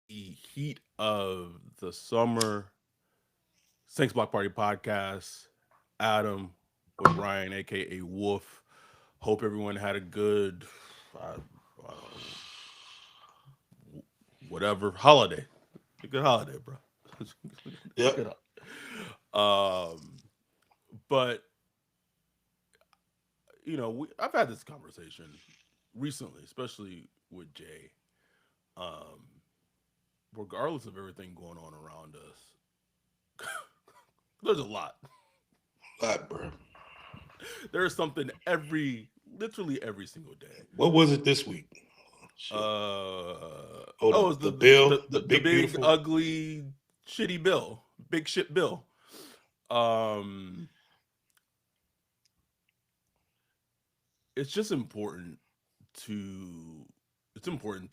the heat of the summer Saints Block Party podcast. Adam with Ryan, aka Wolf. Hope everyone had a good, uh, uh, whatever holiday. A good holiday, bro. Yep. Good. But I've had this conversation recently, especially with Jay. Um, Regardless of everything going on around us, there's a lot. Lot, bro. There's something literally every single day. What was it this week? Shit. Oh, Oh, it's the bill, the the big big beautiful. ugly shitty bill, big shit bill. Um, it's just important to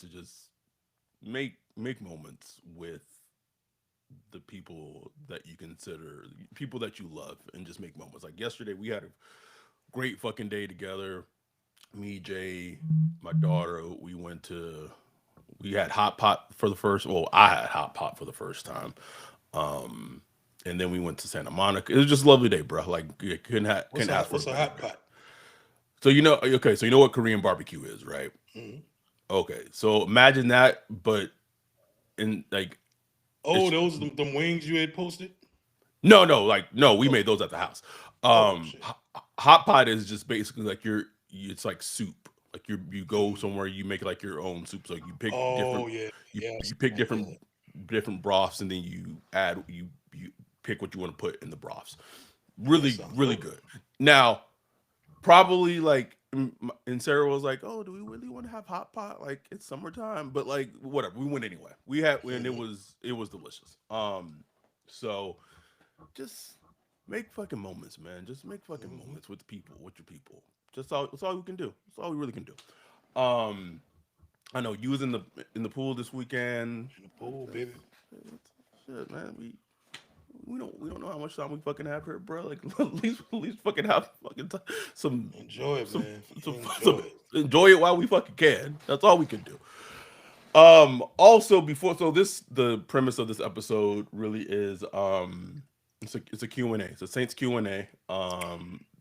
just make moments with the people that you consider people that you love and just make moments. Like yesterday, we had a great fucking day together. Me, Jay, my daughter. We had hot pot for the first. Well, I had hot pot for the first time. Um, and then we went to Santa Monica. It was just a lovely day, bro. Like you couldn't ask for a What's a better hot day. pot? So okay. So you know what Korean barbecue is, right? Mm-hmm. Okay. So imagine that, but in like Oh, it's those them wings you had posted. no, like no. We Oh, made those at the house. oh shit. Hot pot is just basically like it's like soup. Like you go Mm. somewhere, you make like your own soup. So you pick Oh different, yeah, yeah, you pick something like different broths, and then you pick what you want to put in the broths. that. That Really, sounds really dope. good. Now, probably like, and Sarah was like, "Oh, do we really want to have hot pot? Like it's summertime." But like, whatever. We went anyway. And Mm-hmm. it was delicious. So just make fucking moments, man. Just make fucking Mm-hmm. moments with people, with your people. That's all we can do. That's all we really can do. I know you was in the pool this weekend. In the pool, baby. Shit, man. We don't know how much time we fucking have here, bro. Like at least fucking have some Enjoy it, some man. some Enjoy it. enjoy it while we fucking can. That's all we can do. Also before the premise of this episode really is it's a Q and A. It's a Saints Q&A.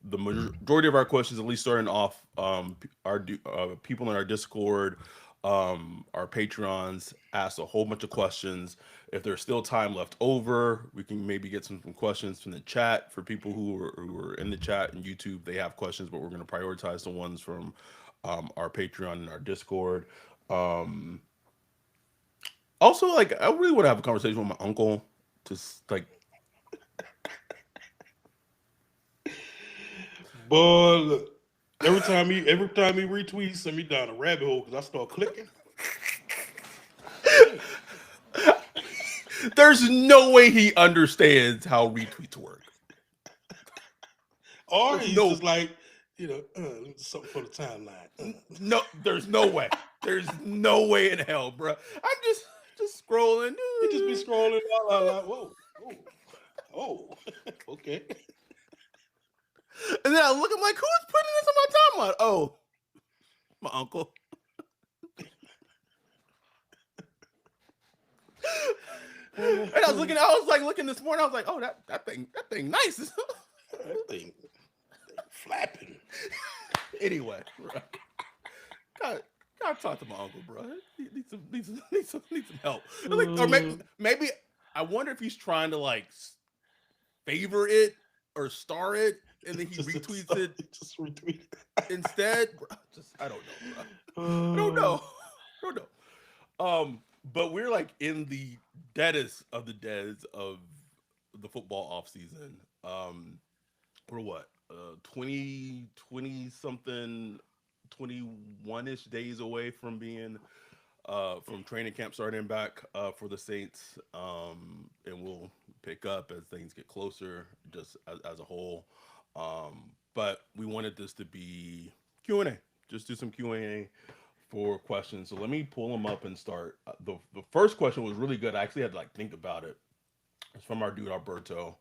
The majority of our questions, at least starting off, people in our Discord, our Patreons asked a whole bunch of questions. If there's still time left over, we can maybe get some questions from the chat for people who are in the chat and YouTube. They have questions, but we're going to prioritize the ones from our Patreon and our Discord. Um, Also, like, I really want to have a conversation with my uncle. Just like, Boy, look. Every time he retweets, he send me down a rabbit hole because I start clicking. Shit. there's no way he understands how retweets work. Or There's he's no, just like, something for the timeline. no, there's no way. There's no way in hell, bro. I'm just scrolling, He just be scrolling down like, whoa, whoa, oh, okay. and then I look. I'm like, who's putting this on my timeline? Oh, my uncle. And I was like looking this morning. I was like, oh, that thing nice. That thing flapping. Anyway, bro. God, gotta talk to my uncle, bro. He needs some help. Or Uh, maybe I wonder if he's trying to like favor it or star it, and then he retweets it just retweet. instead. Bro, I don't know, bro. I don't Uh, know. I don't know. But we're like in the deadest of the deads of the football off season. We're what 20 something 21ish days away from being from training camp starting back for the Saints, and we'll pick up as things get closer, just as a whole. But we wanted this to be Q&A. Just do some Q&A for questions. So let me pull them up and start. The first question was really good. I actually had to like think about it. It's from our dude Alberto.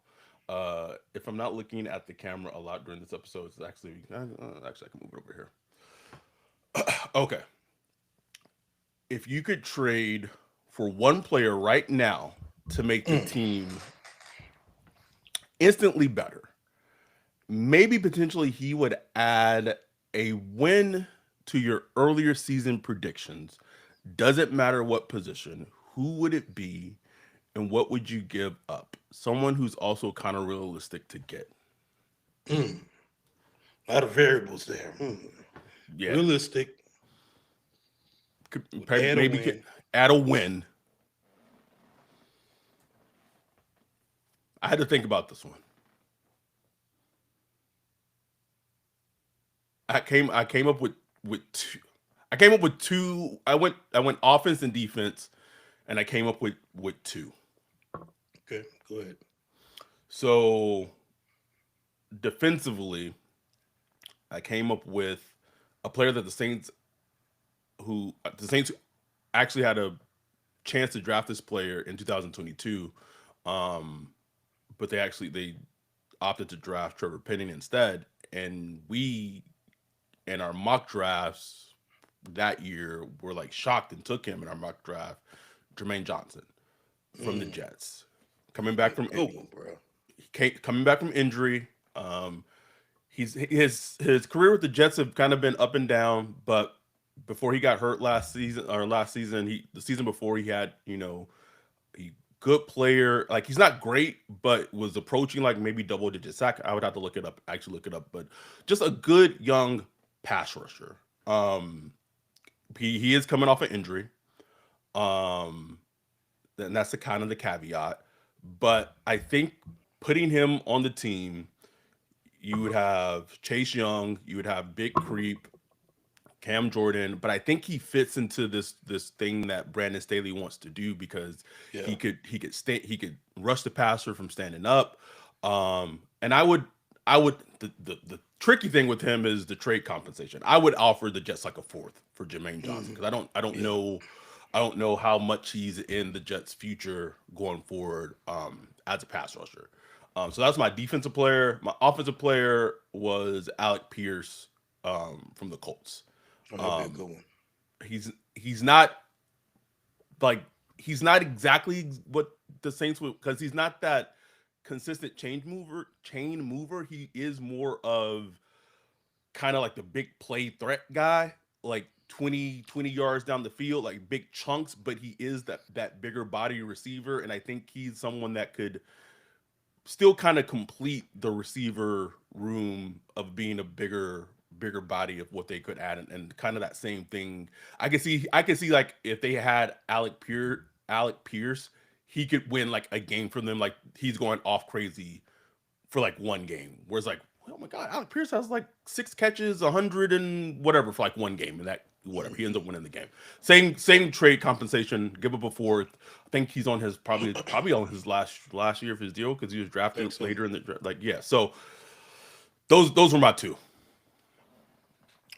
If I'm not looking at the camera a lot during this episode, it's actually I can move it over here. Okay, if you could trade for one player right now to make the Mm. team instantly better, maybe potentially he would add a win to your earlier season predictions. Doesn't matter what position. Who would it be, and what would you give up? Someone who's also kind of realistic to get. Mm. A lot of variables there. Yeah, Realistic. Add a maybe win. add a win. I had to think about this one. I came up with two. I came up with two. I went offense and defense, and I came up with two. Okay, go ahead. So defensively, I came up with a player that the Saints actually had a chance to draft this player in 2022, um, but they opted to draft Trevor Penning instead, and we in our mock drafts that year were like shocked and took him in our mock draft, Jermaine Johnson from the Mm. Jets, coming back from Good one, bro. coming back from injury. His career with the Jets have kind of been up and down, but before he got hurt last season, the season before he had a good player. Like he's not great, but was approaching like maybe double digit sack. I would have to look it up, but just a good young pass rusher. He is coming off an injury. Um, and that's the kind of the caveat. But I think putting him on the team, you would have Chase Young, you would have Big Creep, Cam Jordan, but I think he fits into this thing that Brandon Staley wants to do because Yeah. he could rush the passer from standing up. And I would the tricky thing with him is the trade compensation. I would offer the Jets like a fourth for Jermaine Johnson Hmm. because Yeah. I don't know how much he's in the Jets' future going forward as a pass rusher. So that's my defensive player. My offensive player was Alec Pierce from the Colts. Oh, that'd be a Um, good one. he's not like he's not exactly what the Saints would because he's not that consistent chain mover. He is more of kind of like the big play threat guy, like 20 yards down the field, like big chunks, but he is that bigger body receiver. And I think he's someone that could still kind of complete the receiver room of being a bigger body of what they could add and kind of that same thing. I can see like if they had Alec Pierce, he could win like a game for them. Like he's going off crazy for like one game. Whereas like, oh my god, Alec Pierce has like 6 catches, 100 and whatever for like one game, and that whatever he ends up winning the game. Same trade compensation. Give up a fourth. I think he's on his probably on his last year of his deal because he was I think drafted so. later in the like yeah. So those were my two.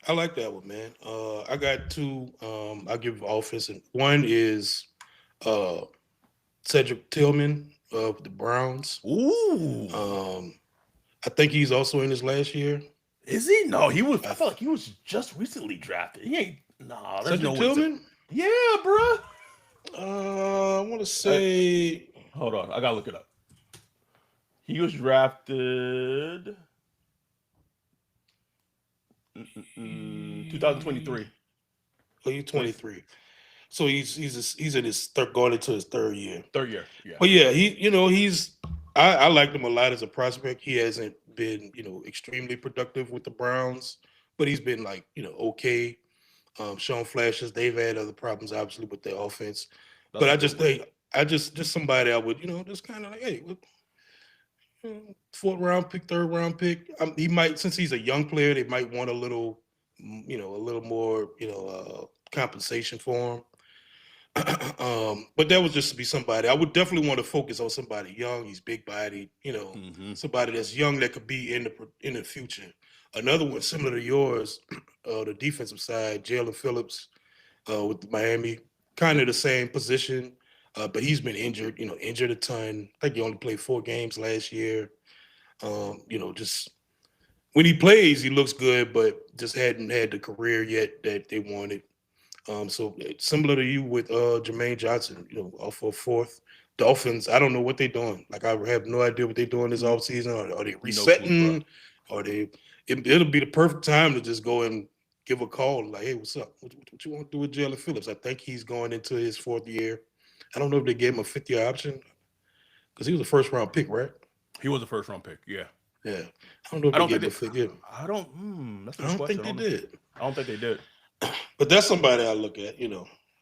I like that one, man. I got two. I'll give offensive. One is uh, Cedric Tillman of the Browns. Ooh, Um, I think he's also in his last year. is he? No, he was. I I, felt like he was just recently drafted. He ain't. Nah, there's no Cedric way. Tillman. Yeah, bruh. I want to Uh, say hold on, I gotta look it up. He was drafted 2023. well, he's So he's 23. So he's in his going into his third year. third year. Yeah. But yeah, he's I liked him a lot as a prospect. He hasn't been extremely productive with the Browns, but he's been like okay. Shown flashes. They've had other problems obviously with their offense, That's but a I good just one. think just somebody I would just kind of like hey, fourth round pick, third round pick. He might since he's a young player, they might want a little a little more compensation for him. But that would just be somebody. I would definitely want to focus on somebody young. He's big bodied, Hmm. somebody that's young that could be in the future. Another one similar to yours, the defensive side, Jalen Phillips with Miami, kind of the same position, but he's been injured. Injured a ton. I think he only played 4 games last year. Just when he plays, he looks good, but just hadn't had the career yet that they wanted. So similar to you with Jermaine Johnson, off for fourth. Dolphins, I don't know what they're doing. Like I have no idea what they're doing this N- offseason. Are they no clue, bro. resetting? Are they? It'll be the perfect time to just go and give a call. Like, hey, what's up? What you want to do with Jalen Phillips? I think he's going into his fourth year. I don't know if they gave him a fifth-year option because he was a first-round pick, right? He was a first round pick. Yeah. Yeah. I don't know if I they don't think gave him they. a fifth year. I don't. That's a I good don't think question. they did. I don't think they did. But that's somebody I look at.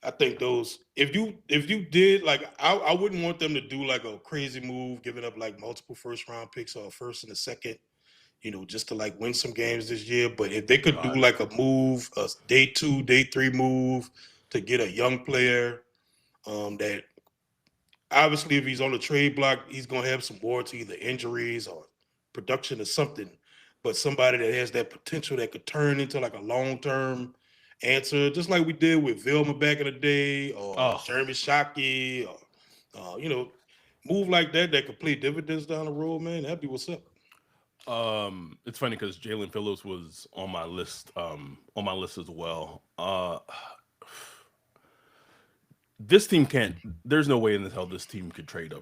I think those if you did like I wouldn't want them to do like a crazy move, giving up like multiple first round picks or a first and a second, just to like win some games this year. But if they could do God. like a move, a day two, day three move to get a young player, that obviously if he's on the trade block, he's gonna have some more to either injuries or production or something. But somebody that has that potential that could turn into like a long term answer, just like we did with Vilma back in the day, or Oh, Jeremy Shockey, or move like that could play dividends down the road, man. That'd be what's up. it's funny because Jalen Phillips was on my list as well. This team can't. There's no way in this hell this team could trade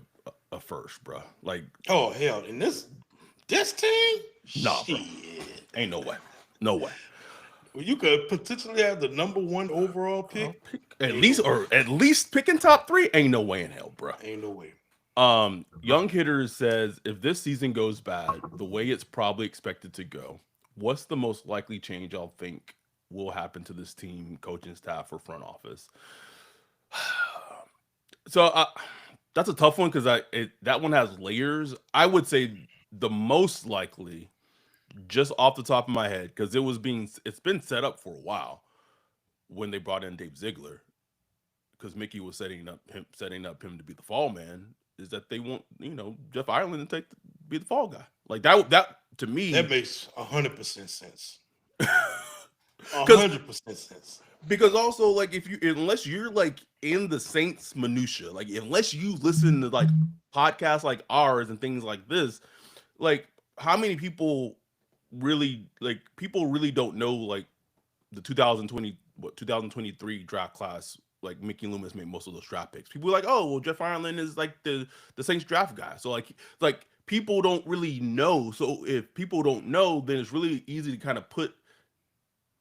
a first, bro. Like, Oh hell, and this team, nah, bro. shit. Ain't no way. No way. Well, you could potentially have the number one overall I'll pick. pick Ain't no way. at least picking top three. Ain't no way in hell, bro. Ain't no way. Young Hitters says if this season goes bad, the way it's probably expected to go, what's the most likely change y'all think will happen to this team, coaching staff, or front office? So that's a tough one because that one has layers. I would say the most likely, just off the top of my head, because it's been set up for a while when they brought in Dave Ziegler, because Mickey was setting up him to be the fall man, is that they want Jeff Ireland to be the fall guy. Like that to That me, makes 100% sense. A because 100% sense. also like if you unless you're like in the Saints minutia, like unless you listen to like podcasts like ours and things like this, like how many people really don't know like the 2023 draft class, like Mickey Loomis made most of those draft picks. People are like, oh well, Jeff Ireland is like the Saints draft guy. So like people don't really know. So if people don't know, then it's really easy to kind of put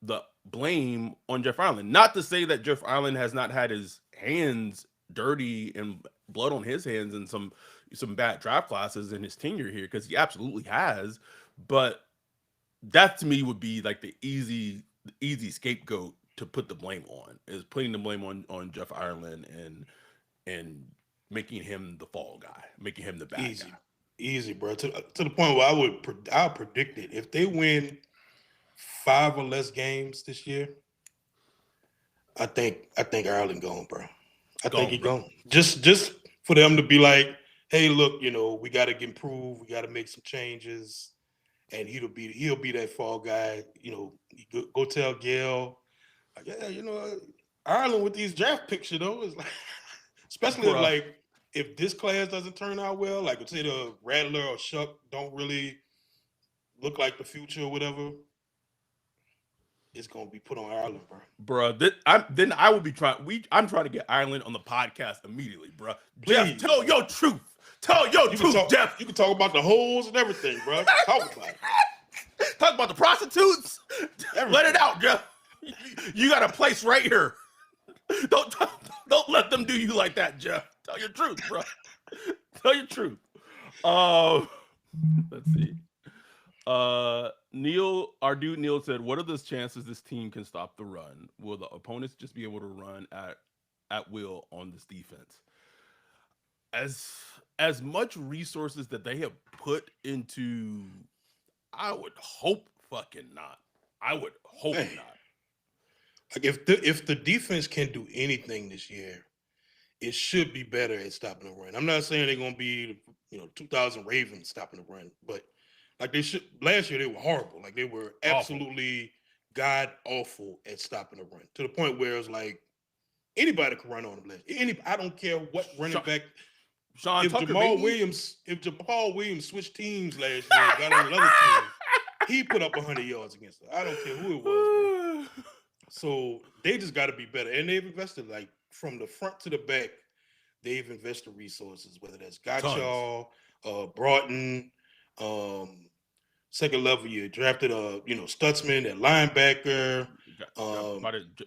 the blame on Jeff Ireland. Not to say that Jeff Ireland has not had his hands dirty and blood on his hands in some bad draft classes in his tenure here, because he absolutely has. But that to me would be like the easy scapegoat to put the blame on, is putting the blame on Jeff Ireland and making him the fall guy, making him the bad guy. Easy. Easy, bro. To the point where I'll predict it. If they win 5 or less games this year, I think Ireland gone, bro. I think he Gone, bro. gone. Just for them to be like, hey, look, we got to improve. We got to make some changes, and he'll be that fall guy. Go tell Gail, like, yeah, Ireland with these draft picks, is like, especially Bruh. if this class doesn't turn out well, like say the Rattler or Shuck don't really look like the future or whatever, it's gonna be put on Ireland, bro. Bruh, then I would be I'm trying to get Ireland on the podcast immediately, bruh. Jeff, Please, tell bro. your truth. Tell your You can truth, talk. Jeff. You can talk about the holes and everything, bro. Talk about it. Talk about the prostitutes. Let it Everything. out, Jeff. You got a place right here. Don't don't let them do you like that, Jeff. Tell your truth, bro. Tell your truth. Um, let's see. Our dude Neil said, "What are the chances this team can stop the run? Will the opponents just be able to run at will on this defense? As much resources that they have put into, I would hope fucking not. I would hope Hey, not. like if the defense can do anything this year, it should be better at stopping the run. I'm not saying they're gonna be 2000 Ravens stopping the run, but like they should. Last year they were horrible. Like they were Awful. absolutely god awful at stopping the run to the point where it's like anybody can run on them. I don't care what running Sean, back. Sean If Tucker, Jamal baby. Williams, if Jamal Williams switched teams last year, and got on another team, he put up 100 yards against them. I don't care who it was, bro. So they just got to be better, and they've invested like from the front to the back. They've invested resources, whether that's Tons. Gotchaw, Broughton, second level. You drafted Stutzman at linebacker. Got Um,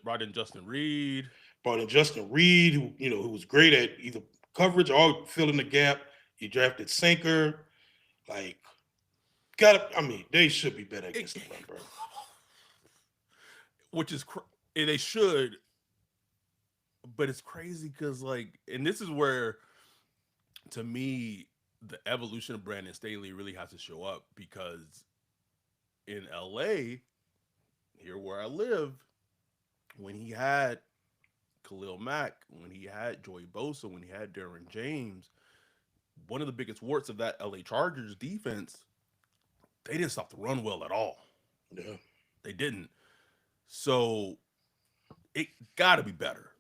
brought in Justin Reed. Brought in Justin Reed, who was great at either coverage or filling the gap. You drafted Sinker. Like, I mean, they should be better It, against the run, bro. which is and they should, but it's crazy because and this is where, to me, the evolution of Brandon Staley really has to show up because in LA, here where I live, when he had Khalil Mack, when he had Joey Bosa, when he had Darren James, one of the biggest warts of that LA Chargers defense, they didn't stop the run well at all. Yeah. They didn't. So it got to be better.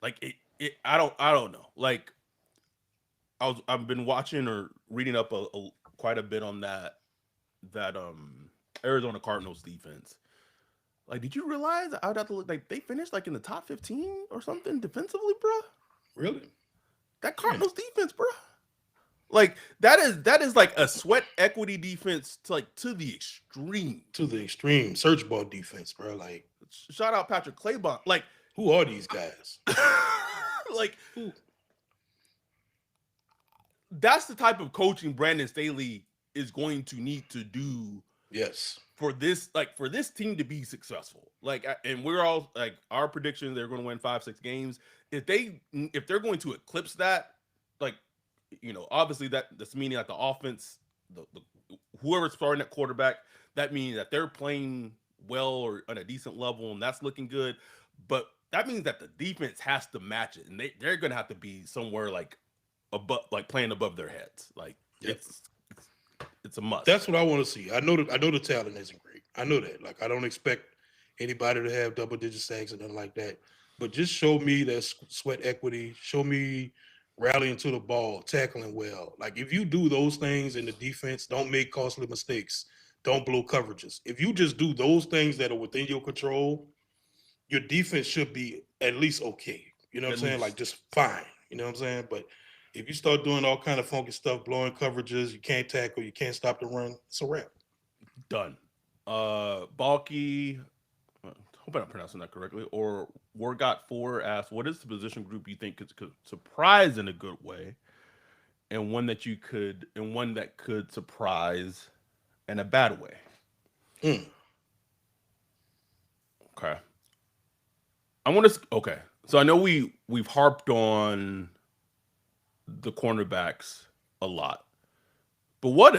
I don't know. I've been watching or reading up quite a bit on that Arizona Cardinals defense. Like, did you realize I would have to look like they finished like in the top 15 or something defensively, bro? Really? That Man, Cardinals defense, bro. Like that is like a sweat equity defense to the extreme. to the extreme. Search ball defense, bro. Like, Shout out Patrick Claybon. Like, who are these guys? like Who? that's the type of coaching Brandon Staley is going to need to do Yes. for this team to be successful. And we're all like our prediction they're going to win 5-6 games. If they're going to eclipse that, like obviously that's meaning that the offense, the whoever's starting at quarterback, that means that they're playing well or on a decent level, and that's looking good. But that means that the defense has to match it, and they're going to have to be somewhere like above, like playing above their heads. Like Yep. it's a must. That's what I want to see. I know the talent isn't great. I know that. Like, I don't expect anybody to have double digit sacks or nothing like that. But just show me that sweat equity. Show me rallying to the ball, tackling well. Like, if you do those things in the defense, don't make costly mistakes. Don't blow coverages. If you just do those things that are within your control, your defense should be at least okay. You know what At I'm saying? Like, least just fine. You know what I'm saying? But if you start doing all kind of funky stuff, blowing coverages, you can't tackle, you can't stop the run, it's a wrap. done. Balky, hope I'm pronouncing that correctly. Or Wargot4 asked, "What is the position group you think could surprise in a good way, and one that could surprise in a bad way?" Mm, Okay, I want to. Okay, so I know we've harped on the cornerbacks a lot, but what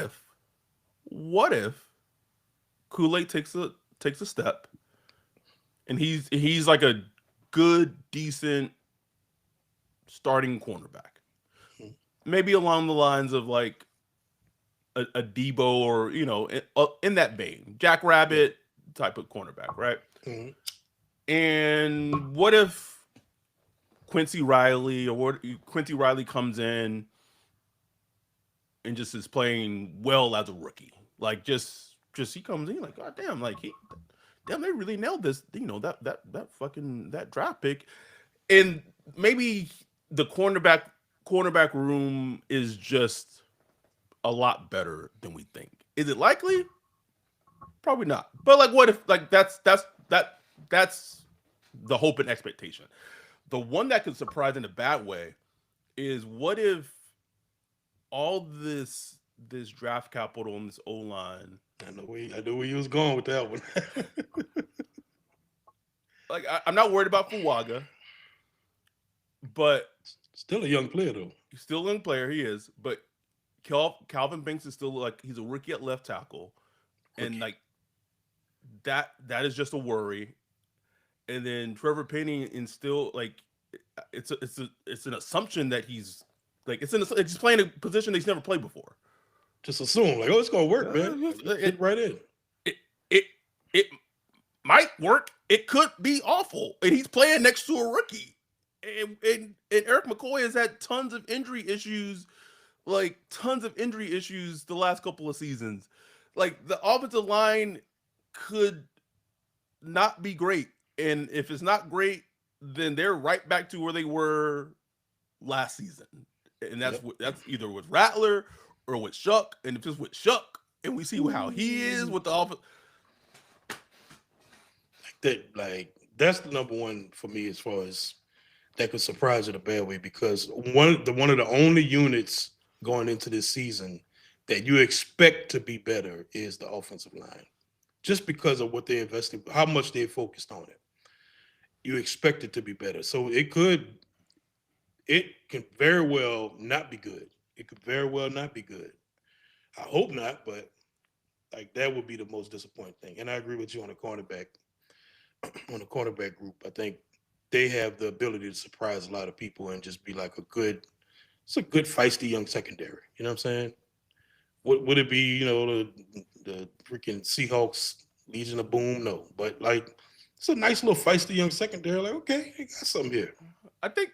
if Kool Aid takes a step, and he's like a good, decent starting cornerback, mm, maybe along the lines of like a Debo or in that vein, Jack yeah. Rabbit type of cornerback, right? Mm, And what if Quincy Riley comes in and just is playing well as a rookie, like just he comes in like, God damn, like damn, they really nailed this, that draft pick. And maybe the cornerback room is just a lot better than we think. Is it likely? Probably not. But like, what if like that's the hope and expectation. The one that could surprise in a bad way is what if all this draft capital and this O line, I know where you was going with that one. like I'm not worried about Fuaga, but Still a young player though. he's still a young player. He is, but Calvin Banks is still like he's a rookie at left tackle, and Rookie. like that is just a worry. And then Trevor Penny and still like it's an assumption that he's like he's playing a position that he's never played before. Just assume like, oh, it's gonna work, man. Like, It fit right in. it it, it might work. It could be awful, and he's playing next to a rookie. And Eric McCoy has had tons of injury issues the last couple of seasons. Like the offensive line could not be great And if it's not great, then they're right back to where they were last season. And Yep. that's either with Rattler or with Shuck. And if it's with Shuck, and we see how he is Ooh. with the offense. That's the number one for me as far as that could surprise in a bad way because one of the only units going into this season that you expect to be better is the offensive line. Just because of what they invested, how much they focused on it. You expect it to be better. So it can very well not be good. It could very well not be good. I hope not, but like that would be the most disappointing thing. And I agree with you on the cornerback group. I think they have the ability to surprise a lot of people and just be like it's a good feisty young secondary. You know what I'm saying? Would it be, the freaking Seahawks Legion of Boom? No. But like it's a nice little feisty young secondary. Like, okay, they got something here. I think,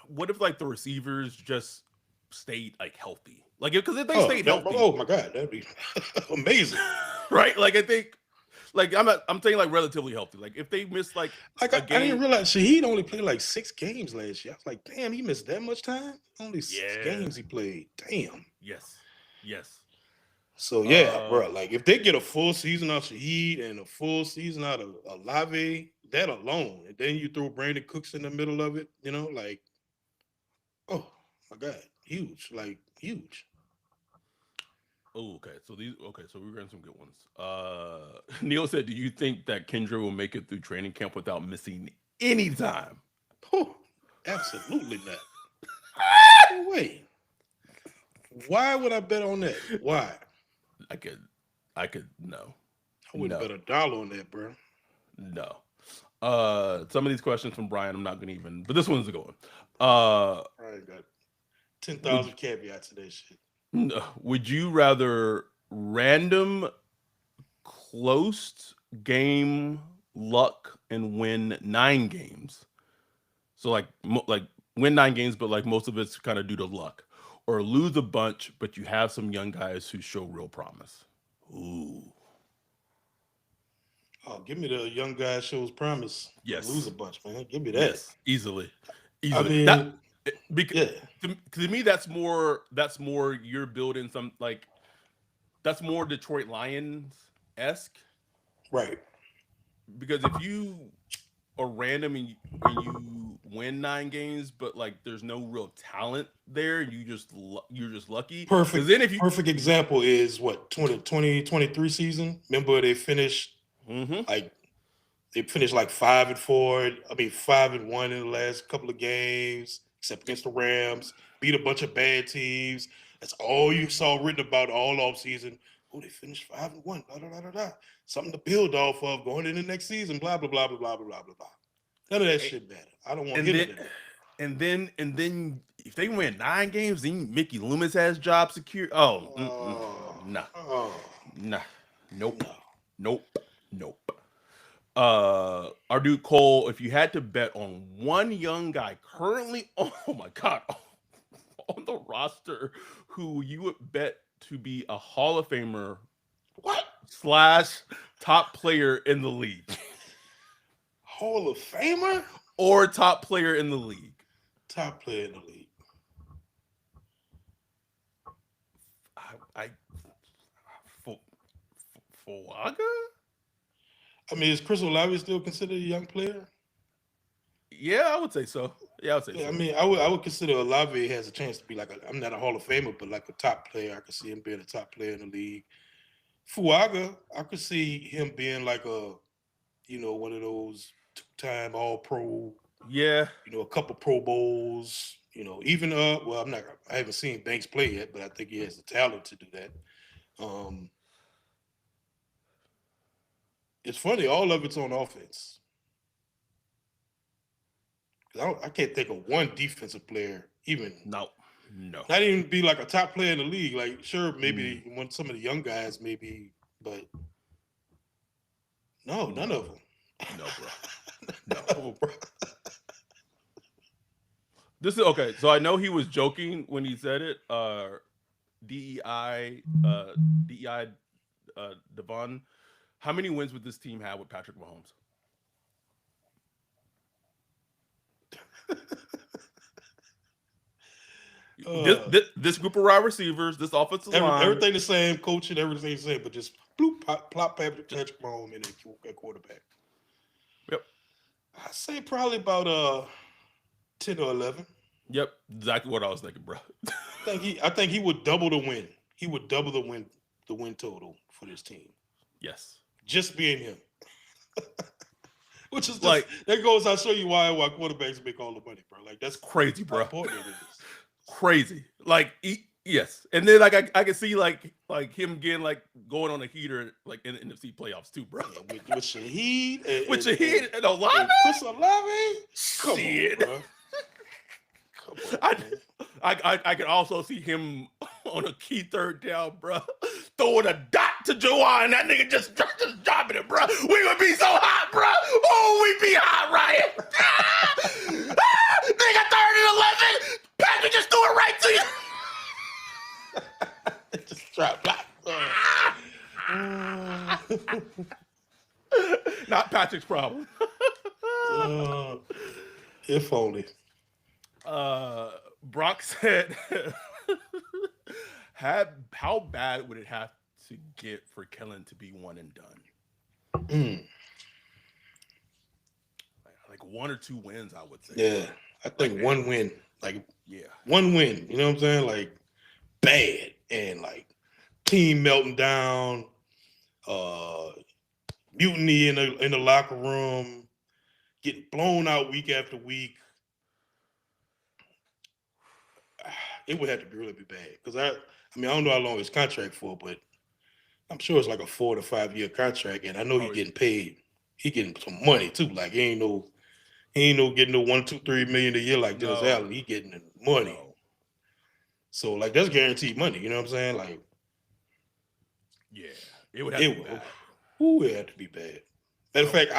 what if like the receivers just stayed like healthy? Like, because if they Oh, stayed healthy, oh my God, that'd be amazing. right? Like, I think, like I'm saying like relatively healthy. Like, if they miss like Like a I didn't game, realize Shaheed only played like 6 games last year. I was like, damn, he missed that much time. Only six yeah, games he played. Damn. yes, yes. So yeah, Uh, bro. Like if they get a full season out of Shaheed and a full season out of Olave, that alone, and then you throw Brandon Cooks in the middle of it, like oh my God, huge, like huge. oh, okay. So we're getting some good ones. Neil said, "Do you think that Kendra will make it through training camp without missing any time?" Oh, absolutely not. No way. Why would I bet on that? Why? I could, I could no, I wouldn't no, bet $1 on that, bro. no. Some of these questions from Brian, I'm not gonna even, but this one's a good one. Uh, I ain't got ten would thousand caveats to that shit. would you rather random close game luck and win 9 games? So like win 9 games, but like most of it's kind of due to luck, or lose a bunch, but you have some young guys who show real promise. Ooh, Oh, give me the young guy shows promise, but lose a yes, bunch, man. Give me that. yes, easily, I easily. That mean, because yeah, to me that's more you're building some like that's more Detroit Lions esque right. because if you are random and you win 9 games, but like there's no real talent there, you're just lucky. Because Perfect, then if you, perfect example is what 2023 season. Remember mm-hmm. like they finished like 5-4. I mean 5-1 in the last couple of games, except against the Rams. Beat a bunch of bad teams. That's all you saw written about all off season. Oh, they finished 5-1. Blah, blah, blah, blah, blah. Something to build off of going into the next season. Blah blah blah blah blah blah blah blah. None of that shit matter. I don't want to and hear then none of that. and then if they win 9 games, then Mickey Loomis has job secure. Oh, Oh, nah, oh, nah, nope, no. nope, nope. Our dude Cole, if you had to bet on one young guy currently, oh my god, on the roster who you would bet to be a Hall of Famer What? slash top player in the league Hall of Famer? or top player in the league. Top player in the league. I Fuaga? I mean, is Chris Olave still considered a young player? Yeah, I would say so. Yeah, I would say Yeah, I so. mean, I would consider Olave has a chance to be like I'm not a Hall of Famer, but like a top player. I could see him being a top player in the league. Fuaga, I could see him being like one of those two-time All Pro, Yeah, a couple Pro Bowls. Even well, I haven't seen Banks play yet, but I think he has the talent to do that. Um, it's funny, all of it's on offense. I can't think of one defensive player, even no, no. not even be like a top player in the league. Like, sure, Mm, maybe when some of the young guys, maybe, but no, none no, of them. no, bro. No. None of them, bro. This is okay. So I know he was joking when he said it. DEI, DEI, Devon. How many wins would this team have with Patrick Mahomes? This, uh, this group of wide receivers, this offensive line. everything the same, coaching, everything the same, but just bloop, plop Patrick Mahomes in at quarterback. Yep. I say probably about 10 or 11. Yep. Exactly what I was thinking, bro. I think he would double the win. He would double the win total for this team. Yes. Just being him. Which is just Like, that goes. I show you why quarterbacks make all the money, bro. Like that's crazy, how bro. important it is. Crazy. Like, yes. And then like I can see like him getting like going on a heater like in the NFC playoffs too, bro. Yeah, with Shaheed With Shaheed and Olave? and Chris Olave. Come Shit. on, bro. Come on, man. I can also see him on a key third down, bro, throwing a dot to Juwan, and that nigga just dropping it, bro. We would be so hot, bro. Oh, we'd be hot, Ryan. Nigga, 3rd and 11. Patrick just threw it right to you. Just drop block. Not Patrick's problem. If only. Brock said, how bad would it have to get for Kellen to be one and done? Like 1 or 2 wins, I would say. Yeah, I think like, one win. Like, yeah, one win. You know what I'm saying? Like, bad. And, like, team melting down, mutiny in the locker room, getting blown out week after week. It would have to really be bad. Because, I mean, I don't know how long his contract for, but I'm sure it's like a 4 to 5 year contract. And I know he's getting paid. He getting some money, too. Like, he ain't no getting no 1, 2, 3 million a year like Dennis Allen. He getting the money. No. So like that's guaranteed money. You know what I'm saying? Like, yeah, it would have to be bad. It had to be bad. Matter of fact,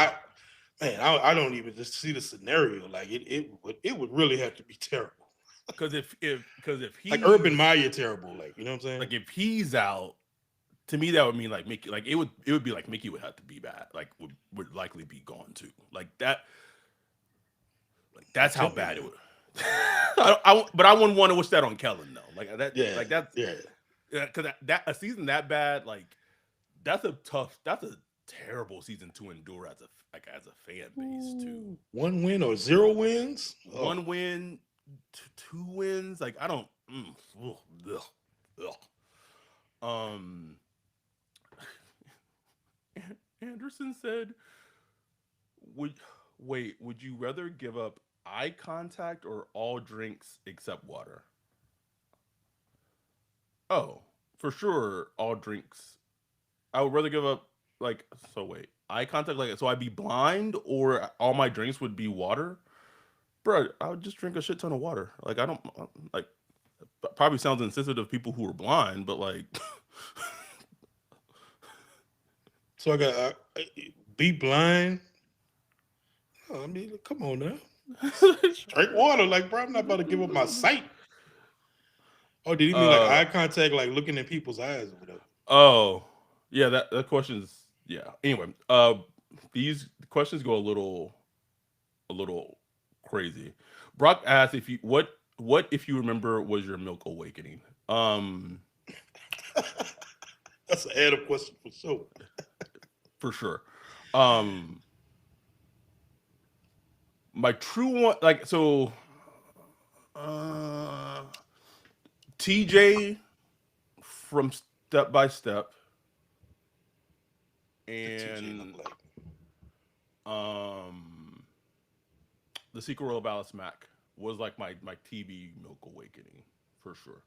I don't even just see the scenario. Like it would really have to be terrible. Because if he like Urban Meyer terrible, like you know what I'm saying? Like if he's out, to me that would mean like Mickey. Like it would be like Mickey would have to be bad. Like would likely be gone too. Like that. Like that's how bad it would. But I wouldn't want to wish that on Kellen though. Like that. Yeah. Like that's because that a season that bad, like that's a terrible season to endure as a fan base too. 1 win or 0 wins? 1 win, 2 wins. Like I don't. Anderson said, would you rather give up eye contact or all drinks except water? Oh, for sure, all drinks. I would rather give up eye contact, like so I'd be blind or all my drinks would be water. Bro, I would just drink a shit ton of water. Like I don't like probably sounds insensitive to people who are blind, but like so I got be blind. I mean, come on now. Drink water, like bro. I'm not about to give up my sight. Oh, did he mean like eye contact, like looking in people's eyes or whatever? Oh, yeah. That question's Anyway, these questions go a little crazy. Brock asked if you what if you remember was your milk awakening. That's an add-up question for sure. For sure. My true one, like so. TJ from Step by Step, and the Secret World of Alice Mack was like my TV milk awakening for sure.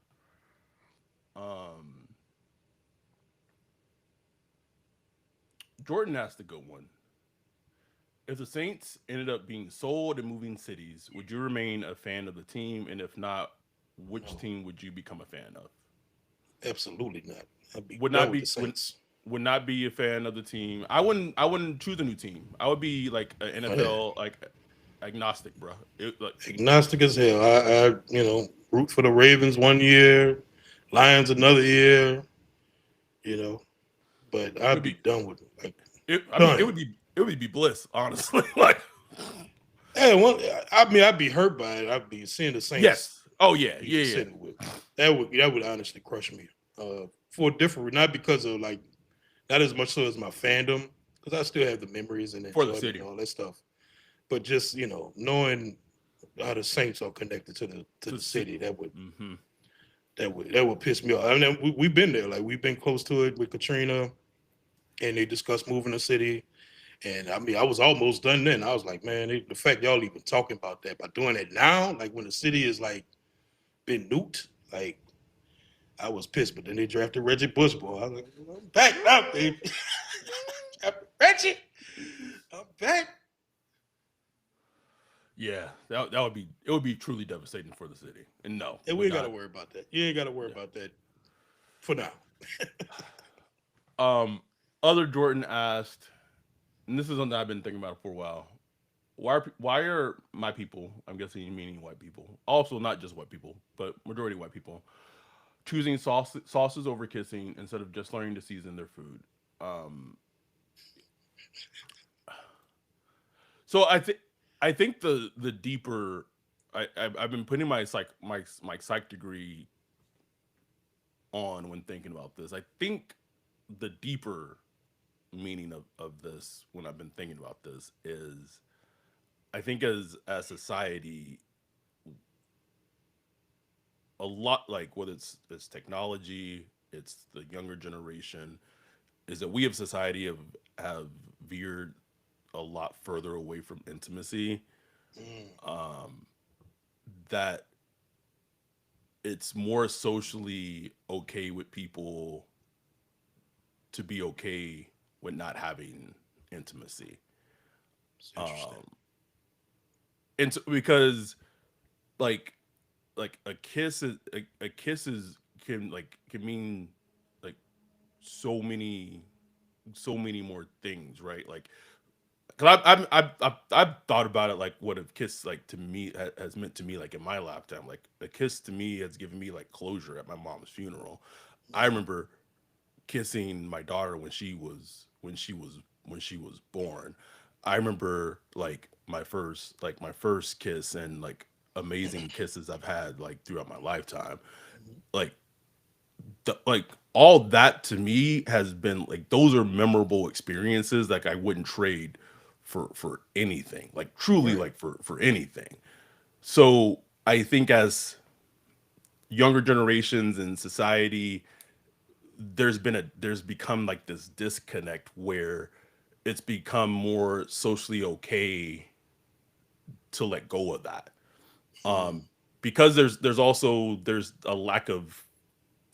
Jordan asked a good one. If the Saints ended up being sold and moving cities, would you remain a fan of the team? And if not, which team would you become a fan of? Absolutely not. Would not be a fan of the team. I wouldn't choose a new team. I would be like an NFL like agnostic, bro. Agnostic as hell. I root for the Ravens 1 year, Lions another year, but I'd be done with it. Like, it would be bliss, honestly. Like Yeah, well, I mean, I'd be hurt by it. I'd be seeing the Saints Yes. Oh yeah, be yeah, yeah. sitting with that would honestly crush me. For a different, not because of like not as much so as my fandom, because I still have the memories and For the enjoyment and city. all that stuff. But just knowing how the Saints are connected to To the see. city, that would Mm-hmm. piss me off. I mean, we've been there, like we've been close to it with Katrina, and they discussed moving the city. And I mean, I was almost done then. I was like, man, the fact y'all even talking about that by doing it now, like when the city is like been nuked, like I was pissed. But then they drafted Reggie Bush, boy. I was like, I'm back now, baby. Reggie, I'm back. Yeah, that would be it would be truly devastating for the city. And no, And we would ain't got to not. worry about that. You ain't got to worry Yeah. about that for now. Um, other Jordan asked, and this is something I've been thinking about for a while. Why are my people? I'm guessing you meaning white people. Also, not just white people, but majority white people choosing sauces over kissing instead of just learning to season their food. Um, so I think the deeper I've been putting my psych degree on when thinking about this. I think the deeper meaning of this when I've been thinking about this is I think as a society a lot like whether it's technology, it's the younger generation, is that we of society have veered a lot further away from intimacy. Mm, That it's more socially okay with people to be okay with not having intimacy. it's interesting. And so, because like a kiss is a kiss is can mean like so many more things, right? Like, cause I've thought about it like what a kiss like to me has meant to me like in my lifetime. Like a kiss to me has given me like closure at my mom's funeral. I Mm, remember kissing my daughter when she was born. I remember my first kiss and like amazing kisses I've had like throughout my lifetime. mm, Like like all that to me has been like those are memorable experiences like I wouldn't trade for anything. Like truly right. like for anything. So I think as younger generations in society there's become like this disconnect where it's become more socially okay to let go of that Mm, because there's a lack of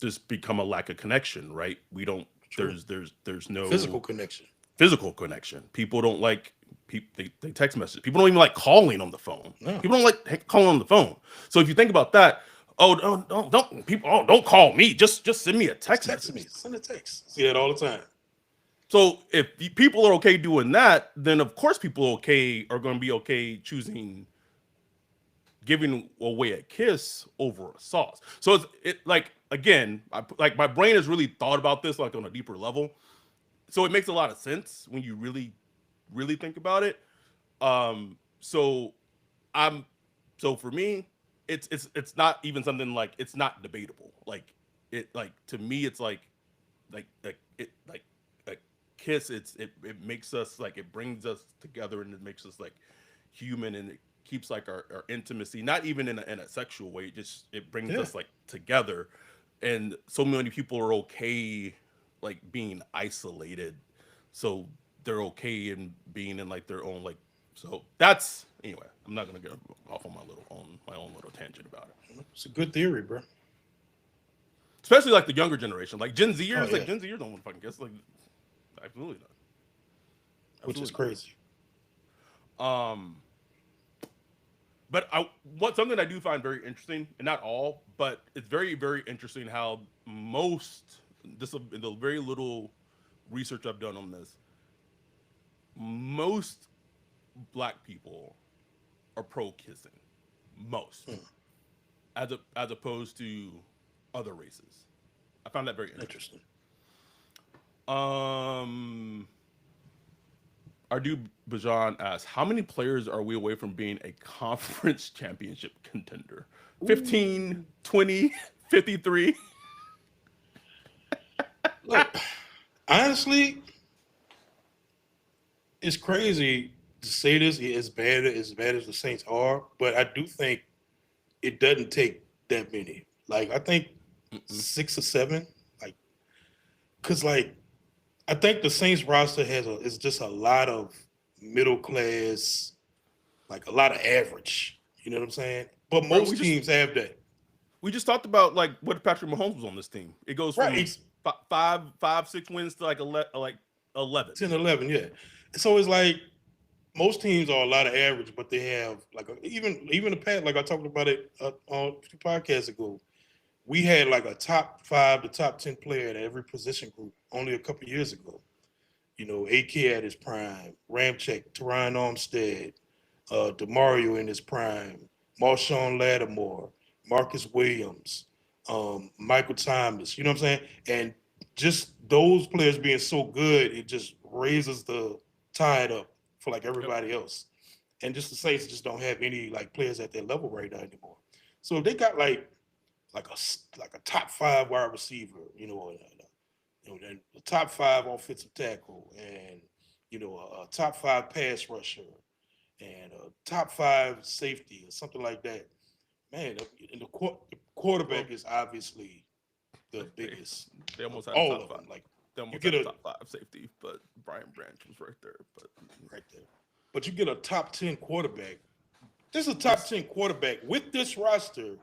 there's become a lack of connection, right? We don't true. there's no Physical connection. physical connection. People don't like people they text message. People don't even like calling on the phone. No. People don't like calling on the phone. So if you think about that, oh don't people don't call me. Just send me a Just text text me. message. Send a text. See that all the time. So if people are okay doing that, then of course people are going to be okay choosing giving away a kiss over a sauce. So it like again, like my brain has really thought about this like on a deeper level. So it makes a lot of sense when you really think about it. So I'm so for me, it's not even something like it's not debatable. Like it like to me, it's like it like a kiss. It makes us like it brings us together and it makes us like human and it keeps like our intimacy. Not even in a sexual way. It brings Yeah. us like together. And so many people are okay like being isolated, so they're okay in being in like their own like so that's anyway. I'm not gonna get off on my own little tangent about it. It's a good theory, bro. Especially like the younger generation, like Oh Like yeah. Gen Zers don't want to fucking guess. Like absolutely not, Which is absolutely crazy. not. But I what something I do find very interesting, and not all, but it's very interesting how most the very little research I've done on this, most black people are pro kissing, most Hmm, as opposed to other races. I found that very interesting. interesting. Um, our dude Bajan asks, how many players are we away from being a conference championship contender? 15, Ooh. 20, 53. Look, honestly, it's crazy to say this as bad as the Saints are, but I do think it doesn't take that many. Like I think Mm-mm. 6 or 7. Like because like I think the Saints roster is just a lot of middle class, like a lot of average. You know what I'm saying? But Bro, most teams have that. we just talked about like what Patrick Mahomes was on this team. It goes Right. from It's five, 6 wins to like 11. 10, 11, yeah. So it's like most teams are a lot of average, but they have like even the past, like I talked about it on 2 podcasts ago. We had like a top 5 to top 10 player at every position group only a couple years ago. You know, AK at his prime, Ramchick, Teron Armstead, Demario in his prime, Marshawn Lattimore, Marcus Williams, Michael Thomas. You know what I'm saying? And just those players being so good, it just raises the tide up for like Yep. everybody else. And just the Saints just don't have any like players at that level right now anymore. So if they got like a top 5 wide receiver, then the top 5 offensive tackle, and a top 5 pass rusher, and a top 5 safety or something like that. Man, and the Well, quarterback is obviously the they biggest they of almost had a all top of five. them. Like They you almost get had a a top five safety, but Brian Branch was right there. But right there, but you get a top 10 quarterback. This is a top yes, 10 quarterback with this roster,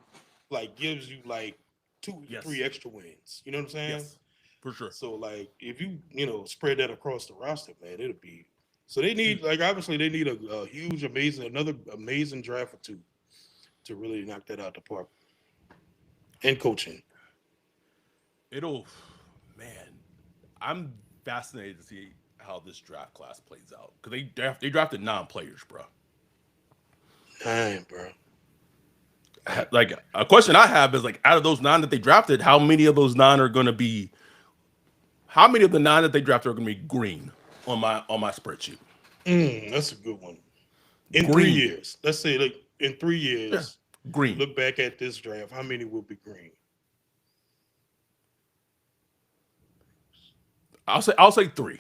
like gives you like two, yes, three extra wins. You know what I'm saying? yes, for sure. So like if you spread that across the roster, man, it'll be. So they Dude, need like obviously they need a huge, another amazing draft or two to really knock that out the park. And coaching. it'll, man, I'm fascinated to see how this draft class plays out because they drafted 9 players, bro. Nine, bro. Like Like a question I have is like out of those 9 that they drafted, how many of those 9 are going to be? How many of the 9 that they drafted are going to be green on my spreadsheet? that's a good one. In three Green, years, let's say like in three yeah, years, green. look back at this draft. How many will be green? I'll say 3.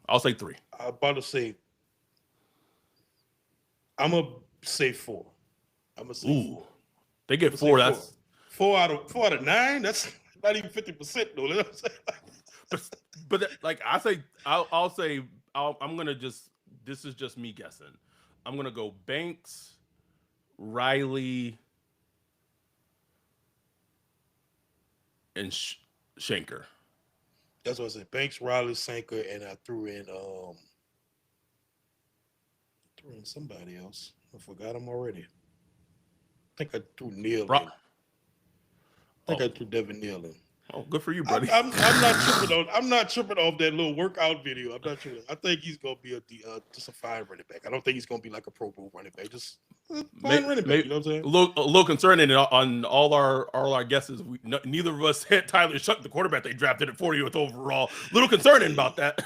I'll say 3. I'm about to say I'm gonna say four. I'm gonna say Ooh, four. they I'm get gonna say 4. four. That's Four out of 9. That's not even 50% though. You know what I'm saying? but like I say, I'll say I'm gonna just this is just me guessing. I'm gonna go Banks, Riley, and Shanker. That's what I said. Banks, Riley, Sanker, and I threw in somebody else. I forgot him already. I think I threw Neil Bro, in. I think oh, I threw Devin Neal in. good for you, I'm, buddy. I'm I'm not tripping on I'm not tripping off that little workout video. I'm not tripping. I think he's gonna be just a fine running back. I don't think he's gonna be like a Pro Bowl running back. Just a fine running back. Maybe You know what I'm saying? a little concerning on all our guesses. Neither of us hit Tyler Shuck, the quarterback they drafted at 40th overall. Little concerning about that.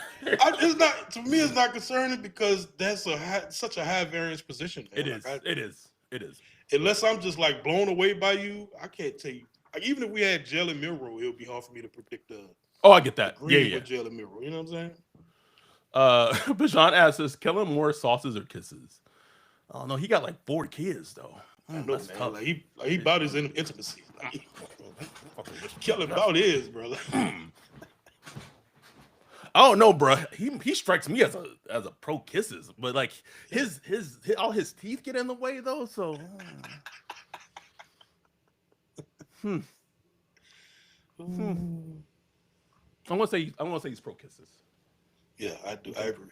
It's not to me. It's not concerning because that's such a high variance position, It man. Like is. It is. It is. unless I'm just like blown away by you, I can't tell you. Like even if we had Jalen Milrow, it would be hard for me to predict Oh, I get the that. Yeah, green yeah. with Jalen Milrow. You know what I'm saying? Bajan asks us, Kellen more sauces or kisses? Oh no, he got like 4 kids though. I know, That's man. tough. Like he about his intimacy. Like I'm fucking with you, Kellen bro. That's about his, bro. Like, I don't know, bro. He strikes me as a pro kisses, but like his all his teeth get in the way though. So hmm, hmm. I'm gonna say he's pro kisses. yeah, I do. I agree.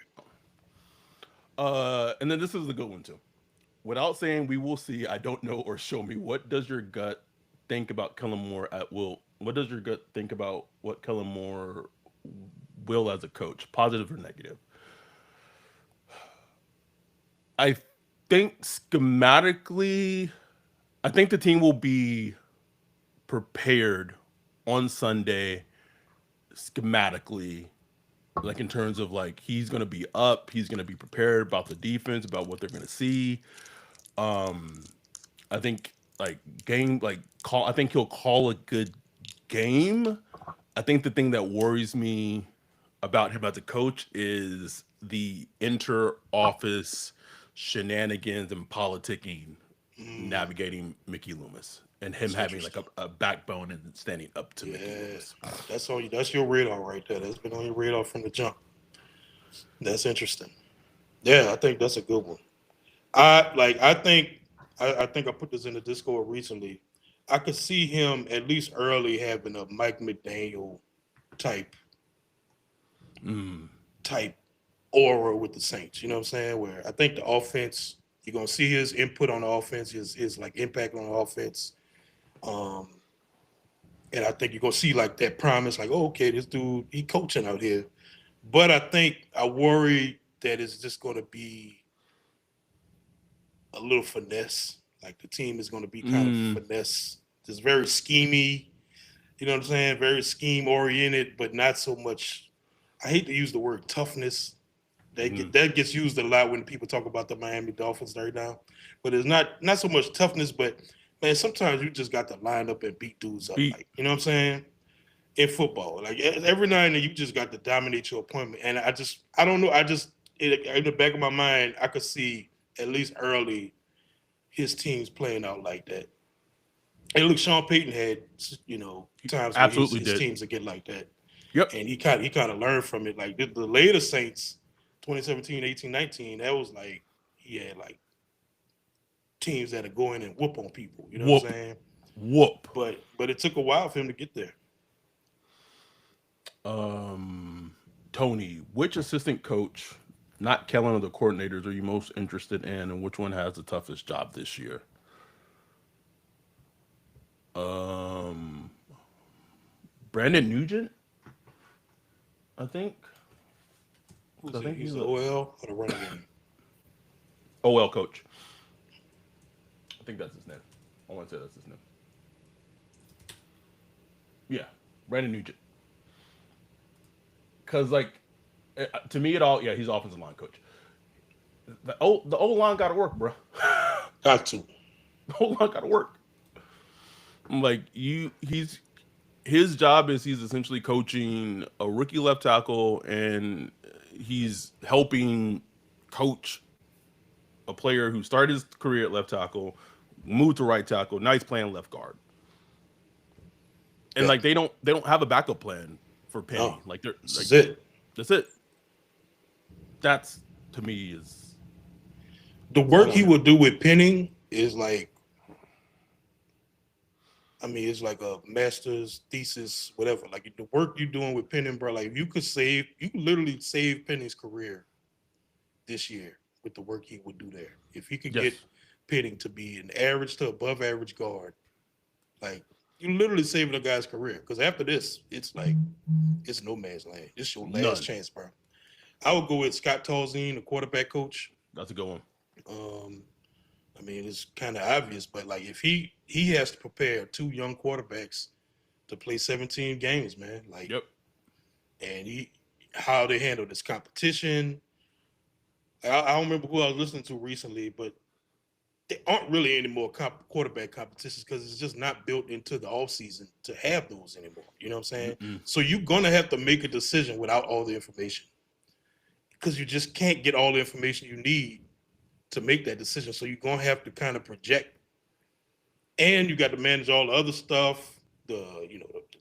And then this is a good one too. Without saying we will see, I don't know or show me. What does your gut think about Kellen Moore at will? What does your gut think about what Kellen Moore will as a coach, positive or negative? I think schematically, I think the team will be prepared on Sunday schematically like in terms of like he's gonna be up, he's gonna be prepared about the defense, about what they're gonna see. Um, I think like game like call. I think he'll call a good game. I think the thing that worries me about him as a coach is the inter office shenanigans and politicking Mm, navigating Mickey Loomis and him that's having like interesting. a backbone and standing up to Mickey Yeah, Loomis. that's all. That's your radar right there. That's been on your radar from the jump. That's interesting. Yeah, I think that's a good one. I think I put this in the Discord recently. I could see him at least early having a Mike McDaniel type Mm, type aura with the Saints. You know what I'm saying? Where I think the offense, you're gonna see his input on the offense, his like impact on the offense. Um, and I think you're gonna see like that promise, like, oh, okay, this dude he coaching out here. But I think I worry that it's just gonna be a little finesse. Like the team is gonna be kind of mm, finesse, just very schemy. You know what I'm saying? Very scheme oriented, but not so much. I hate to use the word toughness. mm. That gets used a lot when people talk about the Miami Dolphins right now. But it's not so much toughness, but man, sometimes you just got to line up and beat dudes up. Beat Like, you know what I'm saying? In football, like every now and then, you just got to dominate your opponent. And I don't know. In the back of my mind, I could see at least early his teams playing out like that. And look, Sean Payton had times where absolutely his did. teams would get like that, Yep. and he kind of learned from it. Like the later Saints, 2017, 18, 19, that was like he had like teams that are going and whoop on people. You know what I'm Whoop. saying? Whoop. But it took a while for him to get there. Um, Tony, which assistant coach, not Kellen or the coordinators, are you most interested in, and which one has the toughest job this year? Um, Brandon Nugent, I think, Who's because I he? think He's he's the a OL or the running game? OL coach. I think that's his name. I want to say that's his name. Yeah, Brandon Nugent. Because like to me, it all yeah, he's offensive line coach. The O line got to work, bro. Got to. The O line got to work. Like he's his job is he's essentially coaching a rookie left tackle and he's helping coach a player who started his career at left tackle, moved to right tackle, now he's playing left guard. And Yeah. like they don't have a backup plan for No. Penny. Like they're This like is it. that's it. That's to me is The that's all I work he want to will do with Penning is like, I mean, it's like a master's thesis, whatever. Like the work you're doing with Penning, bro. Like you could literally save Penning's career this year with the work he would do there. If he could get yes. Penning to be an average to above average guard, like you literally saving a guy's career. Because after this, it's like it's no man's land. It's your last None. chance, bro. I would go with Scott Tolzien, the quarterback coach. That's a good one. Um, I mean, it's kind of obvious, but like if he has to prepare two young quarterbacks to play 17 games, man. Like, Yep. and he how they handle this competition. I don't remember who I was listening to recently, but there aren't really any more quarterback competitions because it's just not built into the offseason to have those anymore. You know what I'm saying? Mm-mm. So you're gonna have to make a decision without all the information because you just can't get all the information you need to make that decision. So you're gonna have to kind of project, and you got to manage all the other stuff. The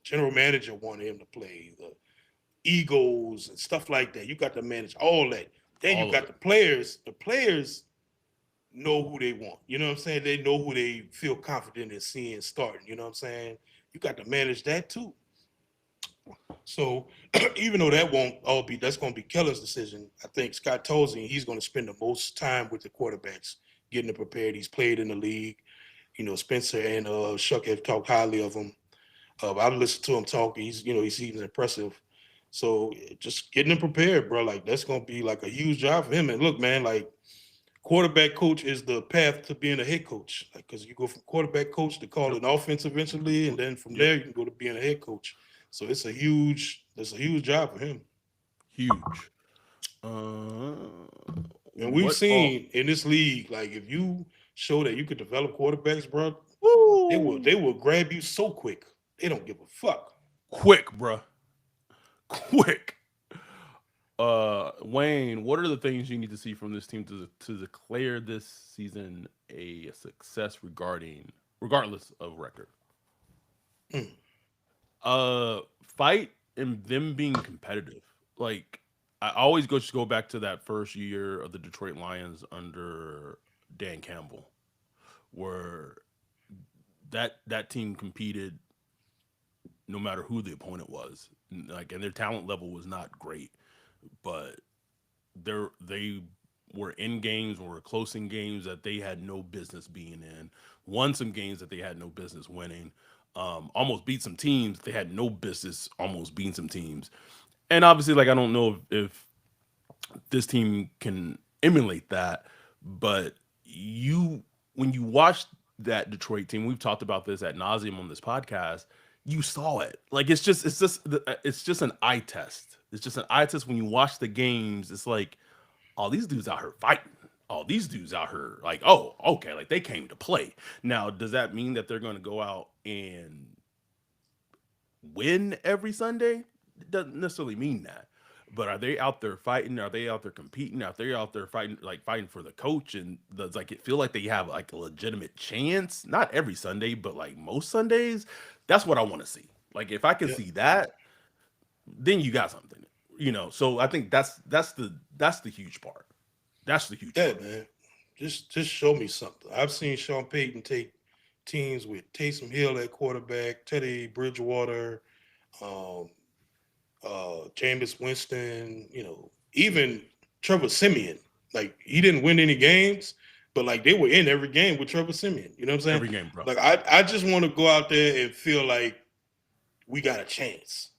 general manager wanted him to play the egos and stuff like that. You got to manage all that. Then you All of got it. the players. The players know who they want. You know what I'm saying? They know who they feel confident in seeing starting. You know what I'm saying? You got to manage that too. So even though that's going to be Keller's decision, I think Scott Tolzien, he's going to spend the most time with the quarterbacks, getting them prepared. He's played in the league. You know, Spencer and Shuck have talked highly of him. I've listened to him talk. He seems impressive. So just getting him prepared, bro. Like that's gonna be like a huge job for him. And look, man, like quarterback coach is the path to being a head coach. Like because you go from quarterback coach to call Yep. an offense eventually, and then from Yep. there you can go to being a head coach. So it's a huge job for him. Huge. Uh, And we've what all? seen in this league, like if you show that you could develop quarterbacks, bro, they Woo! will grab you so quick. They don't give a fuck. Quick, bruh. Quick. Wayne, what are the things you need to see from this team to declare this season a success regardless of record? Mm. Fight and them being competitive. Like I always just go back to that first year of the Detroit Lions under Dan Campbell, where that team competed no matter who the opponent was. Like, and their talent level was not great, but they were in games or were close in games that they had no business being in. Won some games that they had no business winning. Almost beat some teams they had no business almost beating some teams. And obviously, like I don't know if this team can emulate that, but you when you watch that Detroit team, we've talked about this at nauseum on this podcast. You saw it. Like it's just an eye test. It's just an eye test when you watch the games. It's like all these dudes out here fighting. All these dudes out here like, oh, okay, like they came to play. Now, does that mean that they're going to go out and win every Sunday? It doesn't necessarily mean that. But are they out there fighting? Are they out there competing? Are they out there fighting, like fighting for the coach? And does like it feel like they have like a legitimate chance? Not every Sunday, but like most Sundays. That's what I want to see. Like if I can Yeah, see that, then you got something. So I think that's the huge part. That's the huge yeah, part. man. Just show me something. I've seen Sean Payton take teams with Taysom Hill at quarterback, Teddy Bridgewater, um, Jameis Winston, even Trevor Simeon. Like he didn't win any games, but like they were in every game with Trevor Simeon. You know what I'm saying? Every game, bro. Like I just want to go out there and feel like we got a chance.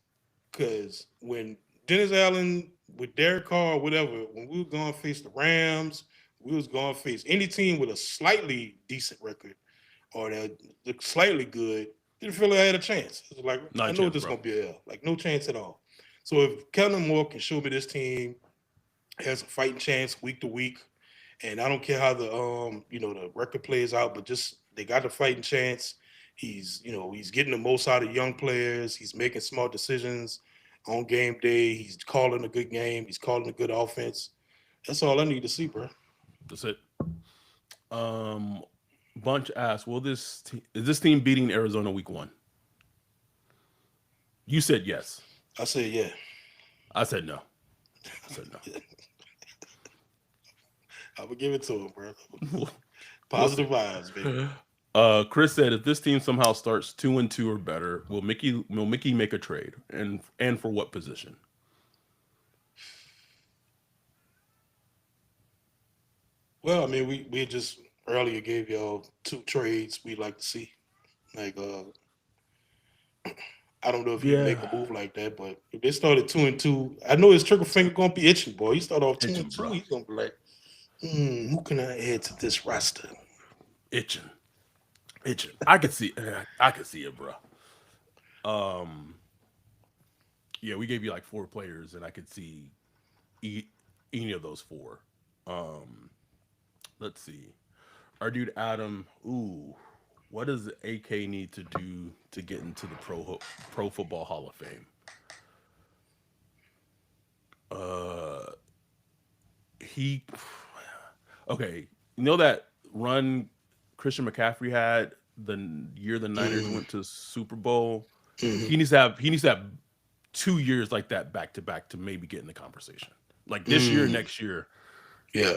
Cause when Dennis Allen with Derek Carr or whatever, when we were going to face the Rams, we was going to face any team with a slightly decent record or that looked slightly good, didn't feel like I had a chance. It was like, Not I a know chance, this is bro. gonna be a L. Like no chance at all. So if Kellen Moore can show me this team has a fighting chance week to week, and I don't care how the record plays out, but just they got the fighting chance. He's getting the most out of young players. He's making smart decisions on game day. He's calling a good game. He's calling a good offense. That's all I need to see, bro. That's it. Um, Bunch asked, is this team beating Arizona week one? You said yes. I said, yeah. I said no. I said I would give it to him, bro. no. We'll Positive see. vibes, baby. Chris said if this team somehow starts 2-2 or better, will Mickey make a trade and for what position? Well, I mean, we just earlier gave y'all two trades we'd like to see. Like, I don't know if he'd Yeah, make a move like that, but if they started 2-2, I know his trigger finger gonna be itching, boy. He start off two and itching, two, bro, he's gonna be like, who can I add to this roster? itching, itching. I could see it, bro. Um, yeah, we gave you like four players, and I could see e- any of those four. Um, let's see. Our dude Adam. Ooh, what does AK need to do to get into the Pro Football Hall of Fame? Uh, he okay. You know that run Christian McCaffrey had the year the Niners Mm, went to Super Bowl. hmm He needs to have 2 years like that back to back to maybe get in the conversation. Like this year, mm, next year yeah,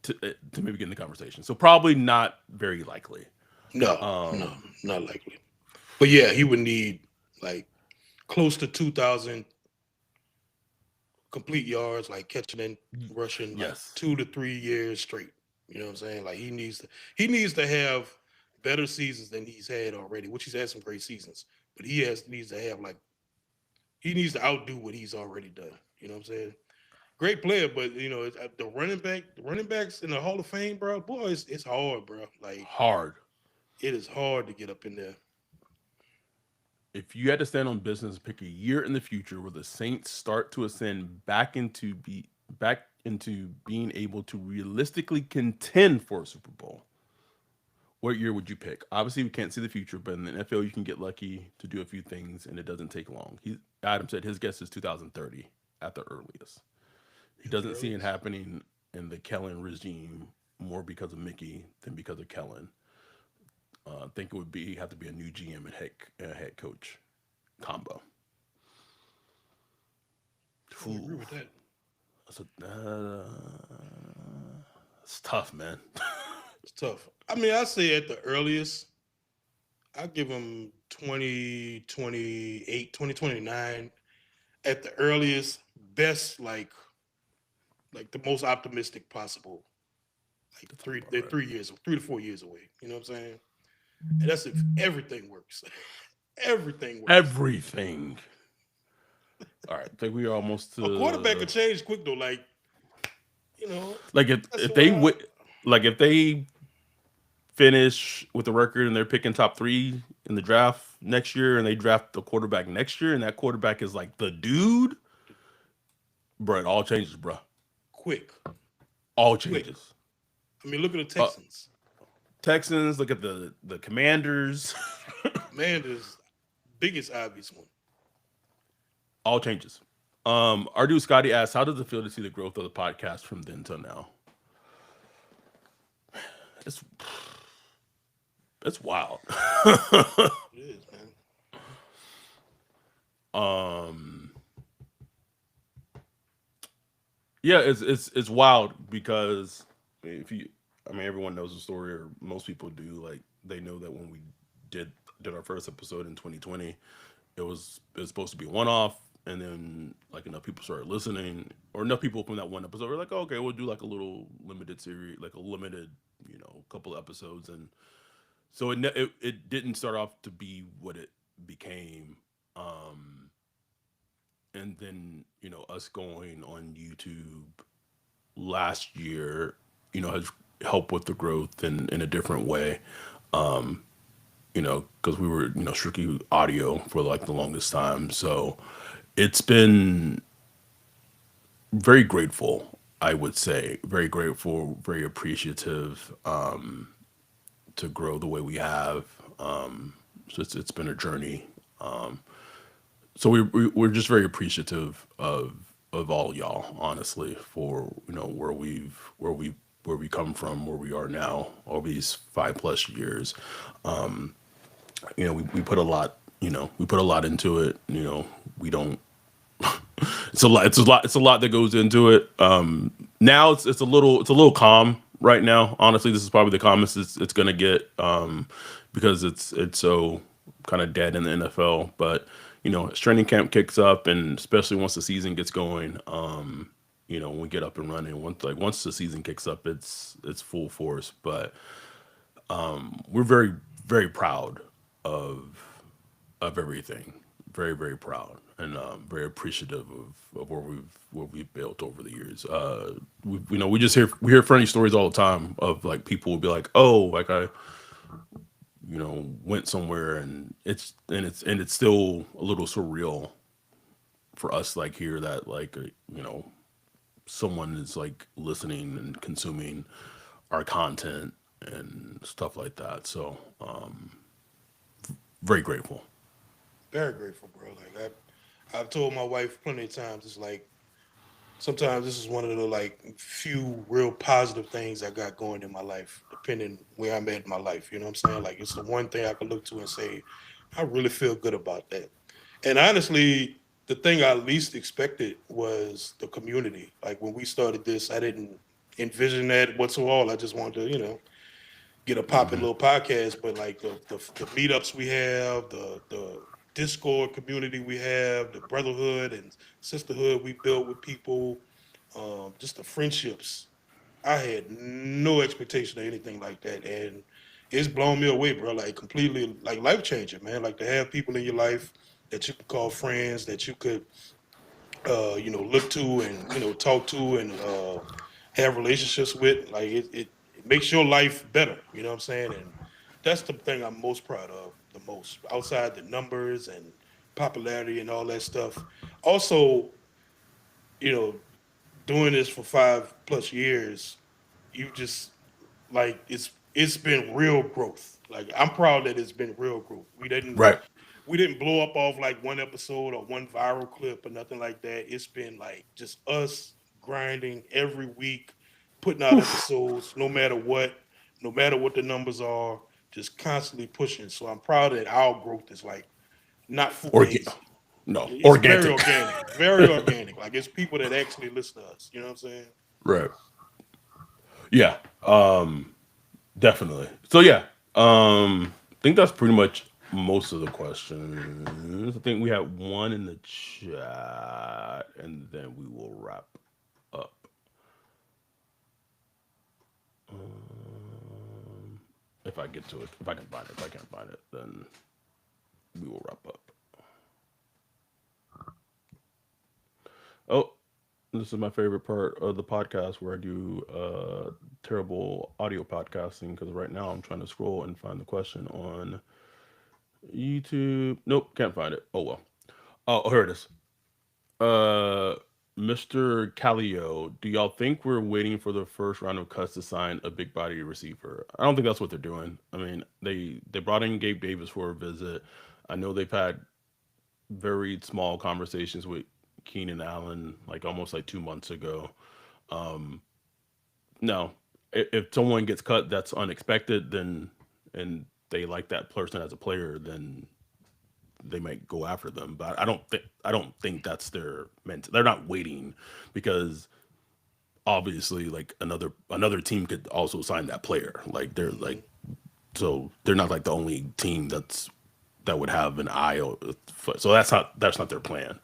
to maybe get in the conversation. So probably not very likely. no, no, Um, not likely. But yeah, he would need like close to 2,000 complete yards, like catching and rushing, like yes, 2 to 3 years straight. You know what I'm saying? Like he needs to have better seasons than he's had already, which he's had some great seasons. But needs to have like he needs to outdo what he's already done. You know what I'm saying? Great player, but the running backs in the Hall of Fame, bro. Boy, it's hard, bro. Like hard. it is hard to get up in there. if you had to stand on business, pick a year in the future where the Saints start to ascend back into being able to realistically contend for a Super Bowl, what year would you pick? Obviously, we can't see the future, but in the NFL, you can get lucky to do a few things, and it doesn't take long. Adam said his guess is 2030 at the earliest. He at the doesn't see it earliest. happening in the Kellen regime more because of Mickey than because of Kellen. I think it would be have to be a new GM and head coach combo. I would agree Ooh, with that. that's it's tough, man. It's tough. I mean, I say at the earliest, I give him 2028, 2029 at the earliest, best like the most optimistic possible. Like That sounds three, about they're right. 3 years, 3 to 4 years away. You know what I'm saying? And that's if everything works. Everything works. Everything. All right, I think we are almost A quarterback to could change quick though. Like like that's if they why. like if they finish with the record and they're picking top three in the draft next year and they draft the quarterback next year and that quarterback is like the dude, bro, it all changes, bro. Quick, All quick. changes. I mean, look at the Uh, Texans. Texans, look at the Commanders. Man, is biggest obvious one. All changes. Our dude Scotty asks, how does it feel to see the growth of the podcast from then till now? It's it's wild. It is, man. um yeah, it's wild because if you I mean everyone knows the story or most people do, like they know that when we did did our first episode in 2020, it was supposed to be one off, and then like enough people started listening, or enough people from that one episode were like, oh, okay, we'll do like a little limited series, like a limited, couple episodes. And so it didn't start off to be what it became. um and then us going on YouTube last year has helped with the growth in a different way. Because we were strictly audio for like the longest time. So it's been very grateful, I would say, very grateful, very appreciative, to grow the way we have. So it's been a journey. So we're just very appreciative of all y'all, honestly, for where we come from, where we are now, all these 5 plus years. We put a lot, we put a lot into it. We don't. It's a lot. It's a lot that goes into it. Now it's a little calm right now. Honestly, this is probably the calmest it's gonna get, because it's so kind of dead in the NFL. But as training camp kicks up, and especially once the season gets going, when we get up and running, once the season kicks up, it's full force. But we're very very proud of of everything. Very, very proud, and very appreciative of where we've built over the years. We just we hear funny stories all the time of like people will be like, oh, like I went somewhere, and it's still a little surreal for us, like here, that like someone is like listening and consuming our content and stuff like that. So very grateful. Very grateful, bro. Like I've told my wife plenty of times. It's like sometimes this is one of the like few real positive things I got going in my life, depending where I'm at in my life. You know what I'm saying? Like it's the one thing I can look to and say, I really feel good about that. And honestly, the thing I least expected was the community. Like when we started this, I didn't envision that whatsoever. I just wanted to, get a popping Hmm. little podcast. But like the meetups we have, the Discord community we have, the brotherhood and sisterhood we built with people, just the friendships. I had no expectation of anything like that, and it's blown me away, bro. Like completely, like life changing, man. Like to have people in your life that you could call friends, that you could, look to and talk to and have relationships with. Like it makes your life better. You know what I'm saying? And that's the thing I'm most proud of. the most outside the numbers and popularity and all that stuff. Also, you know, doing this for 5+ years, you just like it's been real growth. Like I'm proud that it's been real growth. Right. We didn't blow up off like one episode or one viral clip or nothing like that. It's been like just us grinding every week, putting out Oof. episodes no matter what the numbers are, just constantly pushing. So I'm proud that our growth is like not Orga- fugazi. no, It's very organic. organic, very organic. Like it's people that actually listen to us. You know what I'm saying? Right. Yeah. Definitely. So yeah. I think that's pretty much most of the questions. I think we have one in the chat, and then we will wrap up. If I get to it, if I can find it. If I can't find it, then we will wrap up. Oh, this is my favorite part of the podcast where I do terrible audio podcasting because right now I'm trying to scroll and find the question on YouTube. Nope, can't find it. Oh well. Oh, here it is. Uh, Mr. Callio, do y'all think we're waiting for the first round of cuts to sign a big body receiver? I don't think that's what they're doing. I mean, they brought in Gabe Davis for a visit. I know they've had very small conversations with Keenan Allen, like almost like 2 months ago. Um, no, if someone gets cut that's unexpected, then and they like that person as a player, then they might go after them. But I don't think that's their meant. They're not waiting because obviously like another team could also sign that player. Like they're Hmm. like so they're not like the only team that would have an eye. So that's not their plan.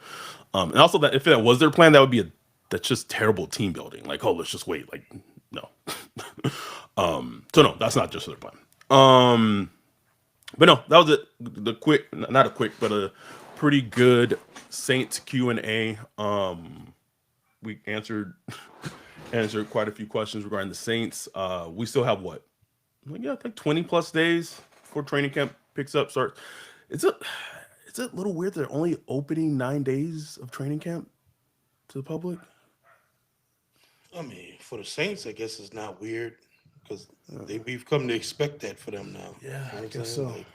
And also that if that was their plan, that would be that's just terrible team building. Like oh let's just wait. Like no. So no, that's not just their plan. But no, that was it. The quick, not a quick, but a pretty good Saints Q&A. We answered quite a few questions regarding the Saints. We still have what? Like, yeah, like 20+ days before training camp picks up. Starts. It's a it's a little weird. They're only opening 9 days of training camp to the public. I mean, for the Saints, I guess it's not weird because Uh, we've come to expect that for them now. yeah, You know what I'm I guess saying? so. Like,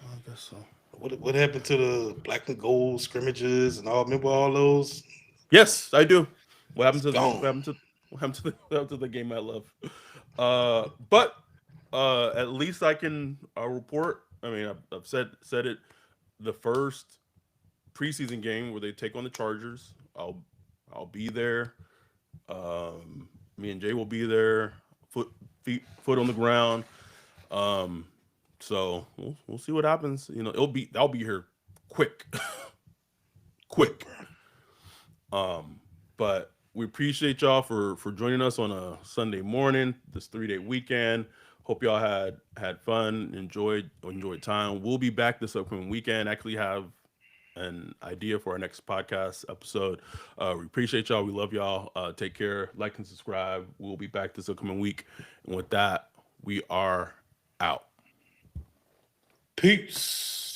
I guess so. what happened to the black and gold scrimmages and all? Remember all those? Yes, I do. What happened It's to gone. what happened to the game I love? But at least I can report. I mean, I've said it. The first preseason game where they take on the Chargers, I'll be there. Me and Jay will be there. Foot on the ground. Um, so we'll see what happens. You know, I'll be here quick, Quick, quick. bro. But we appreciate y'all for joining us on a Sunday morning, this 3-day weekend. Hope y'all had fun, enjoyed time. We'll be back this upcoming weekend. Actually, have an idea for our next podcast episode. We appreciate y'all. We love y'all. Take care. Like and subscribe. We'll be back this upcoming week. And with that, we are out. Peace.